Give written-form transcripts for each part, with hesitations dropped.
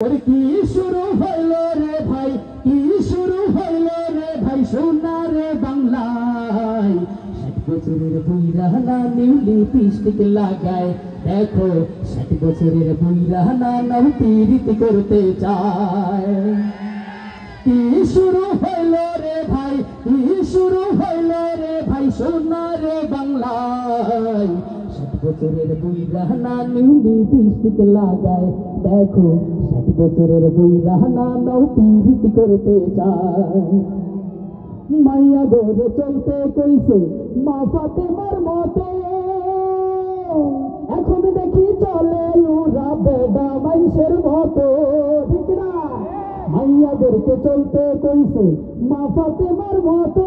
কি শুরু হইল রে ভাই, কি শুরু হইল রে ভাই, সোনারে বাংলায় 60 বছরের বুইরাহানা নিউ লিপস্টিক লাগায়। দেখো 60 বছরের বুইরাহানা নাও প্রীতি করতে চায়। কি শুরু হইল রে ভাই, কি শুরু হইল রে ভাই, সোনারে বাংলায় 60 বছরের বুইরাহানা নিউ লিপস্টিক লাগায়। দেখো 60 বছরের বুইরাহানা নাও প্রীতি করতে চায়। মাইয়া গোরে চলতে কইছে মা ফাতেমার মতো, এখন দেখি চলে ওরা বেডা মানুষের মতো, ঠিক না? মাইয়াদেরকে চলতে কইছে মা ফাতেমার মতো,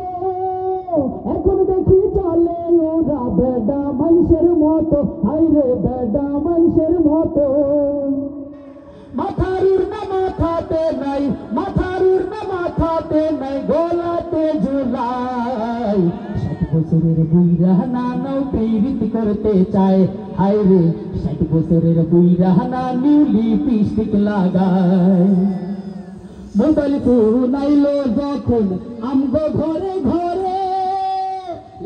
এখন দেখি চলে ওরা বেডা মানুষের মতো, হাইরে বেডা মানুষের মতো। মাথারুর না মাথাতে নাই, মাথারুর না মাথাতে নাই, গোলাতে ঝুলাই। 60 বছরের বুইরাহানা নাও প্রীতি করতে চায়। হায়রে 60 বছরের বুইরাহানা নিউ লিপস্টিক লাগায়। মোবাইল ফোন আইলো যখন আমগো ঘরে ঘরে,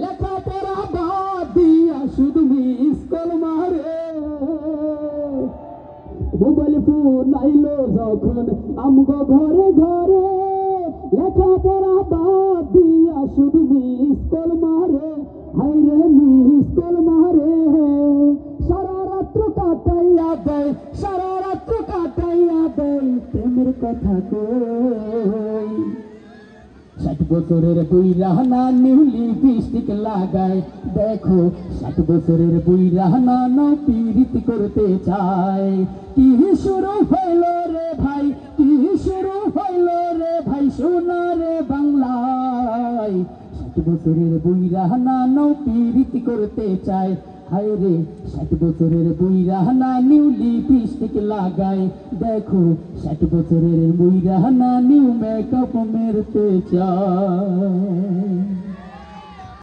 লেখাপড়া বাদ দিয়া শুধু মিস কল মারে। মোবাইল ফোন আইলো যখন আমগো ঘরে ঘরে, লেখাপড়া বাদ দিয়া শুধু মিস কল মারে, হায়রে মিস কল মারে। সারা রাত্র কাটাইয়া দেয়, সারা রাত্র কাটাইয়া দেয়, প্রেমের কথা কই। 60 বছরের বুইরাহানা নিউ লিপস্টিক লাগায়। দেখো 60 বছরের বুইরাহানা নাও প্রীতি করতে চায়। কি শুরু হইল রে ভাই, কি শুরু হইল রে ভাই, সোনারে বাংলায় 60 বছরের বুইরাহানা নাও প্রীতি করতে চায়। হায়রে 60 বছরের বুইরাহানা নিউ লিপস্টিক লাগায়। দেখো 60 বছরের বুইরাহানা নিউ মেকআপ মেরতে চায়।